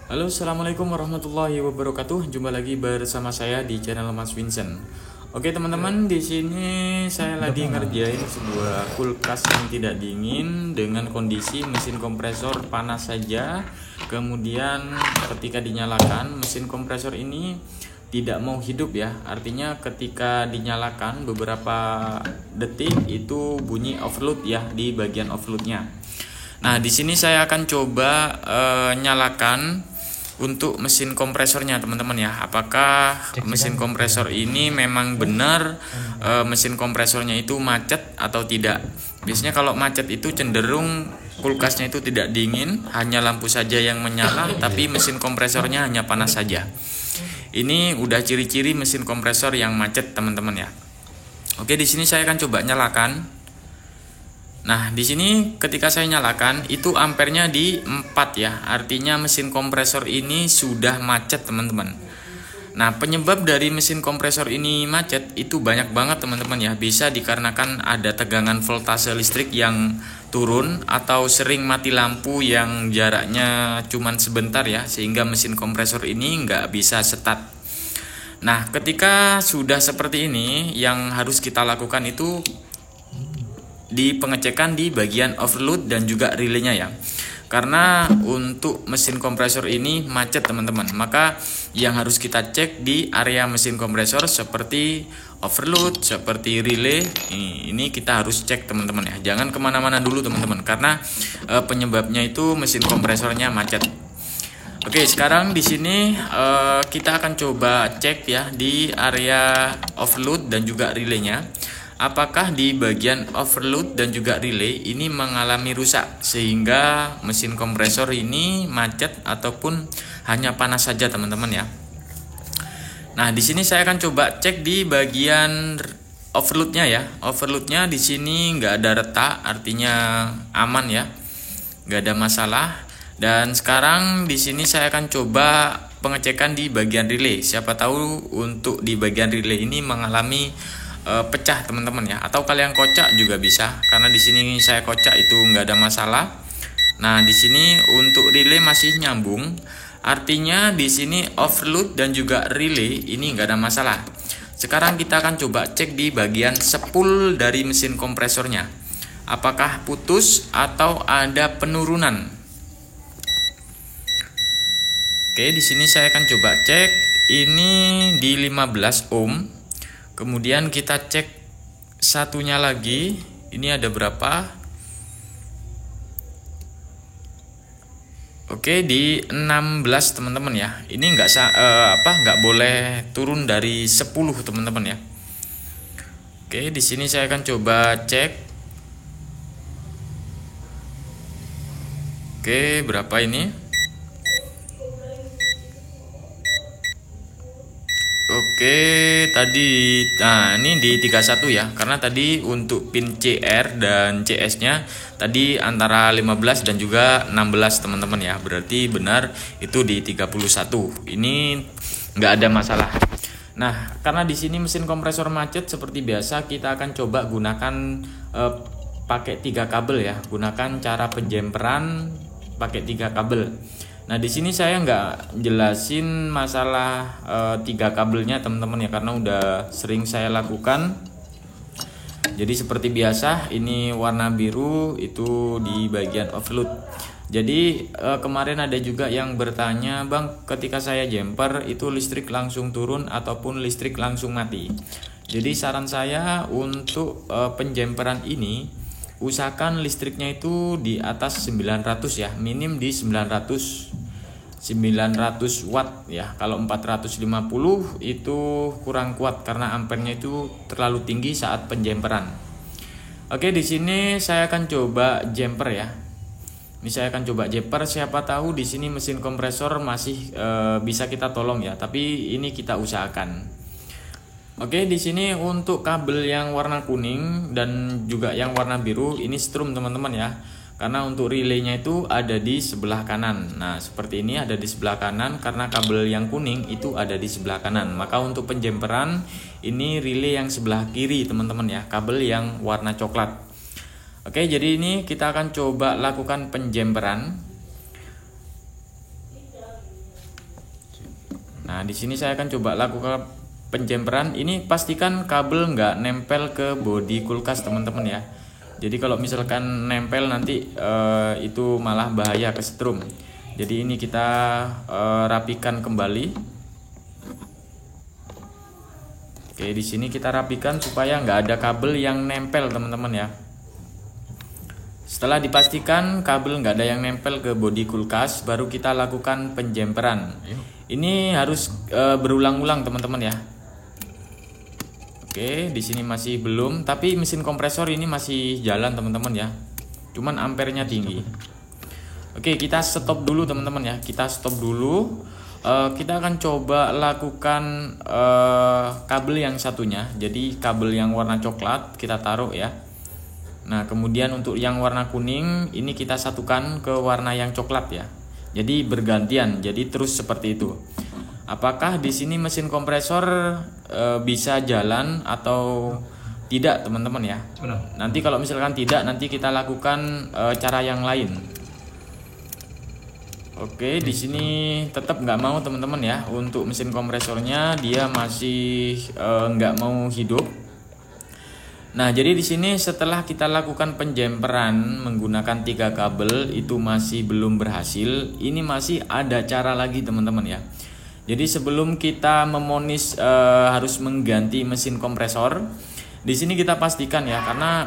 Halo, assalamualaikum warahmatullahi wabarakatuh. Jumpa lagi bersama saya di channel Mas Vincent. Oke teman-teman, di sini saya lagi ngerjain sebuah kulkas yang tidak dingin dengan kondisi mesin kompresor panas saja. Kemudian ketika dinyalakan, mesin kompresor ini tidak mau hidup ya. Artinya ketika dinyalakan beberapa detik itu bunyi overload ya di bagian overloadnya. Nah, di sini saya akan coba nyalakan untuk mesin kompresornya teman-teman ya. Apakah mesin kompresor ini memang benar mesin kompresornya itu macet atau tidak? Biasanya kalau macet itu cenderung kulkasnya itu tidak dingin, hanya lampu saja yang menyala, tapi mesin kompresornya hanya panas saja. Ini udah ciri-ciri mesin kompresor yang macet teman-teman ya. Oke, di sini saya akan coba nyalakan. Nah, di sini ketika saya nyalakan itu ampernya di 4 ya. Artinya mesin kompresor ini sudah macet, teman-teman. Nah, penyebab dari mesin kompresor ini macet itu banyak banget, teman-teman ya. Bisa dikarenakan ada tegangan voltase listrik yang turun atau sering mati lampu yang jaraknya cuman sebentar ya, sehingga mesin kompresor ini nggak bisa start. Nah, ketika sudah seperti ini, yang harus kita lakukan itu di pengecekan di bagian overload dan juga relaynya ya. Karena untuk mesin kompresor ini macet teman-teman, maka yang harus kita cek di area mesin kompresor seperti overload, seperti relay, ini kita harus cek teman-teman ya. Jangan kemana-mana dulu teman-teman, karena penyebabnya itu mesin kompresornya macet. Oke, sekarang di sini kita akan coba cek ya di area overload dan juga relaynya. Apakah di bagian overload dan juga relay ini mengalami rusak sehingga mesin kompresor ini macet ataupun hanya panas saja teman-teman ya. Nah, di sini saya akan coba cek di bagian overloadnya ya. Overloadnya di sini nggak ada retak, artinya aman ya, nggak ada masalah. Dan sekarang di sini saya akan coba pengecekan di bagian relay. Siapa tahu untuk di bagian relay ini mengalami pecah teman-teman ya, atau kalian kocak juga bisa, karena di sini saya kocak itu nggak ada masalah. Nah, di sini untuk relay masih nyambung, artinya di sini overload dan juga relay ini nggak ada masalah. Sekarang kita akan coba cek di bagian spool dari mesin kompresornya, apakah putus atau ada penurunan. Oke, di sini saya akan coba cek ini di 15 ohm. Kemudian kita cek satunya lagi, ini ada berapa? Oke, di 16 teman-teman ya. Ini nggak boleh turun dari 10 teman-teman ya. Oke, di sini saya akan coba cek. Oke, berapa ini? Oke, tadi ini di 31 ya. Karena tadi untuk pin CR dan CS-nya tadi antara 15 dan juga 16 teman-teman ya. Berarti benar itu di 31. Ini nggak ada masalah. Nah, karena di sini mesin kompresor macet seperti biasa, kita akan coba gunakan pakai 3 kabel ya. Gunakan cara penjemperan pakai 3 kabel. Nah, di sini saya nggak jelasin masalah 3 kabelnya teman-teman ya, karena udah sering saya lakukan. Jadi seperti biasa, ini warna biru itu di bagian overload. Jadi kemarin ada juga yang bertanya, "Bang, ketika saya jumper itu listrik langsung turun ataupun listrik langsung mati?" Jadi saran saya untuk penjemperan ini, usahakan listriknya itu di atas 900 ya, minim di 900 watt ya. Kalau 450 itu kurang kuat karena ampernya itu terlalu tinggi saat penjemperan. Oke, di sini saya akan coba jumper ya. Ini saya akan coba jumper, siapa tahu di sini mesin kompresor masih bisa kita tolong ya, tapi ini kita usahakan. Oke, di sini untuk kabel yang warna kuning dan juga yang warna biru ini strum teman-teman ya. Karena untuk relaynya itu ada di sebelah kanan. Nah, seperti ini ada di sebelah kanan karena kabel yang kuning itu ada di sebelah kanan. Maka untuk penjemperan ini relay yang sebelah kiri teman-teman ya, kabel yang warna coklat. Oke, jadi ini kita akan coba lakukan penjemperan. Nah, di sini saya akan coba lakukan penjemperan. Ini pastikan kabel nggak nempel ke bodi kulkas teman-teman ya. Jadi kalau misalkan nempel nanti itu malah bahaya kesetrum. Jadi ini kita rapikan kembali. Oke, di sini kita rapikan supaya nggak ada kabel yang nempel teman-teman ya. Setelah dipastikan kabel nggak ada yang nempel ke bodi kulkas, baru kita lakukan penjemperan. Ini harus berulang-ulang teman-teman ya. Oke, di sini masih belum, tapi mesin kompresor ini masih jalan teman-teman ya. Cuman ampernya tinggi. Oke, kita stop dulu teman-teman ya. Kita stop dulu. Kita akan coba lakukan kabel yang satunya. Jadi kabel yang warna coklat kita taruh ya. Nah, kemudian untuk yang warna kuning ini kita satukan ke warna yang coklat ya. Jadi bergantian, jadi terus seperti itu. Apakah di sini mesin kompresor bisa jalan atau tidak teman-teman ya? Nanti kalau misalkan tidak, nanti kita lakukan cara yang lain. Oke, di sini tetap nggak mau teman-teman ya. Untuk mesin kompresornya dia masih nggak mau hidup. Nah, jadi di sini setelah kita lakukan penjemperan menggunakan 3 kabel itu masih belum berhasil. Ini masih ada cara lagi teman-teman ya. Jadi sebelum kita memonis harus mengganti mesin kompresor, di sini kita pastikan ya, karena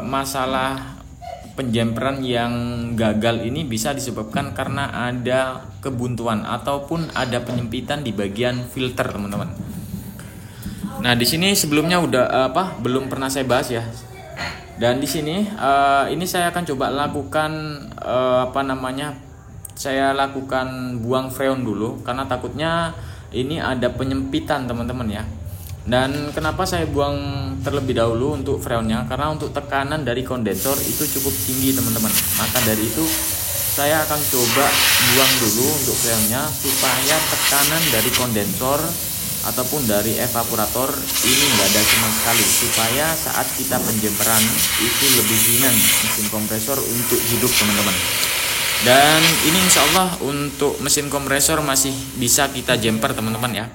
masalah penjemperan yang gagal ini bisa disebabkan karena ada kebuntuan ataupun ada penyempitan di bagian filter teman-teman. Nah, di sini sebelumnya udah belum pernah saya bahas ya. Dan di sini ini saya akan coba lakukan saya lakukan buang freon dulu karena takutnya ini ada penyempitan teman-teman ya. Dan kenapa saya buang terlebih dahulu untuk freonnya? Karena untuk tekanan dari kondensor itu cukup tinggi teman-teman. Maka dari itu saya akan coba buang dulu untuk freonnya supaya tekanan dari kondensor ataupun dari evaporator ini nggak ada sama sekali, supaya saat kita penjemperan itu lebih ringan mesin kompresor untuk hidup teman-teman. Dan ini insya Allah untuk mesin kompresor masih bisa kita jemper teman-teman ya.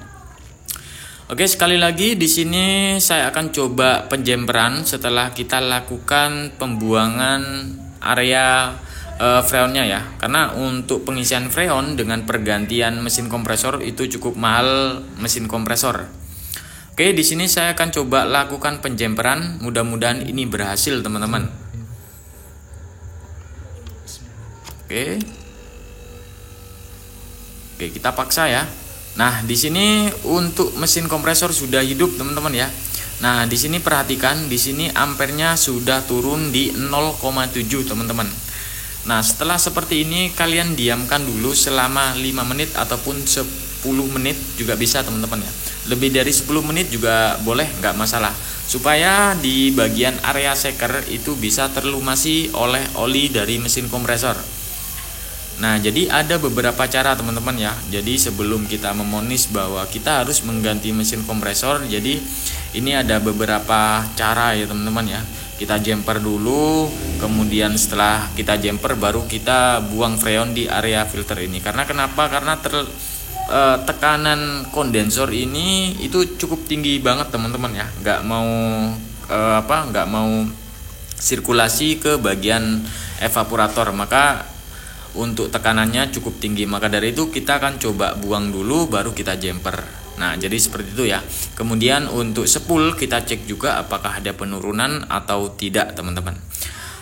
Oke, sekali lagi di sini saya akan coba penjemperan setelah kita lakukan pembuangan area freonnya ya. Karena untuk pengisian freon dengan pergantian mesin kompresor itu cukup mahal mesin kompresor. Oke, di sini saya akan coba lakukan penjemperan. Mudah-mudahan ini berhasil teman-teman. Oke, kita paksa ya. Nah, di sini untuk mesin kompresor sudah hidup teman-teman ya. Nah, di sini perhatikan, di sini ampernya sudah turun di 0,7 teman-teman. Nah, setelah seperti ini kalian diamkan dulu selama 5 menit ataupun 10 menit juga bisa teman-teman ya. Lebih dari 10 menit juga boleh, nggak masalah. Supaya di bagian area shaker itu bisa terlumasi oleh oli dari mesin kompresor. Nah, jadi ada beberapa cara teman-teman ya. Jadi sebelum kita memonis bahwa kita harus mengganti mesin kompresor, jadi ini ada beberapa cara ya teman-teman ya. Kita jumper dulu, kemudian setelah kita jumper baru kita buang freon di area filter ini. Karena kenapa? Karena tekanan kondensor ini itu cukup tinggi banget teman-teman ya. Nggak mau sirkulasi ke bagian evaporator, maka untuk tekanannya cukup tinggi. Maka dari itu kita akan coba buang dulu baru kita jumper. Nah, jadi seperti itu ya. Kemudian untuk spool kita cek juga apakah ada penurunan atau tidak teman-teman.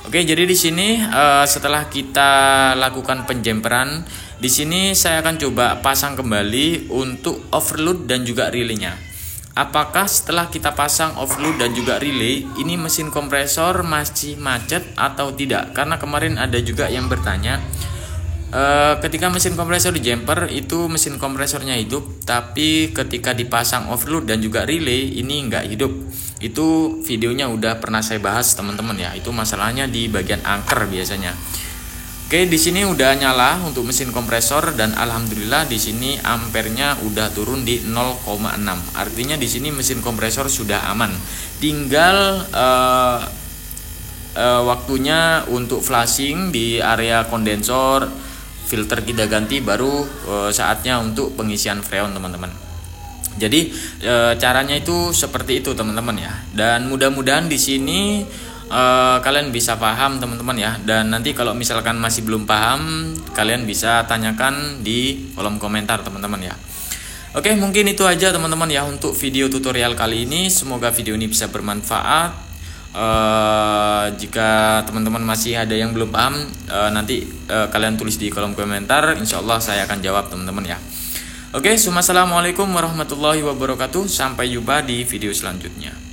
Oke, jadi di sini setelah kita lakukan penjemperan, di sini saya akan coba pasang kembali untuk overload dan juga relaynya. Apakah setelah kita pasang overload dan juga relay ini mesin kompresor masih macet atau tidak? Karena kemarin ada juga yang bertanya, ketika mesin kompresor di jumper itu mesin kompresornya hidup, tapi ketika dipasang overload dan juga relay ini nggak hidup. Itu videonya udah pernah saya bahas teman-teman ya. Itu masalahnya di bagian angker biasanya. Oke, di sini udah nyala untuk mesin kompresor dan alhamdulillah di sini ampernya udah turun di 0,6. Artinya di sini mesin kompresor sudah aman. Tinggal waktunya untuk flashing di area kondensor, filter kita ganti, baru saatnya untuk pengisian freon teman-teman. Jadi caranya itu seperti itu teman-teman ya. Dan mudah-mudahan di sini kalian bisa paham teman-teman ya. Dan nanti kalau misalkan masih belum paham, kalian bisa tanyakan di kolom komentar teman-teman ya. Oke, mungkin itu aja teman-teman ya untuk video tutorial kali ini. Semoga video ini bisa bermanfaat. Jika teman-teman masih ada yang belum paham, nanti kalian tulis di kolom komentar. Insya Allah saya akan jawab teman-teman ya. Oke, assalamualaikum warahmatullahi wabarakatuh. Sampai jumpa di video selanjutnya.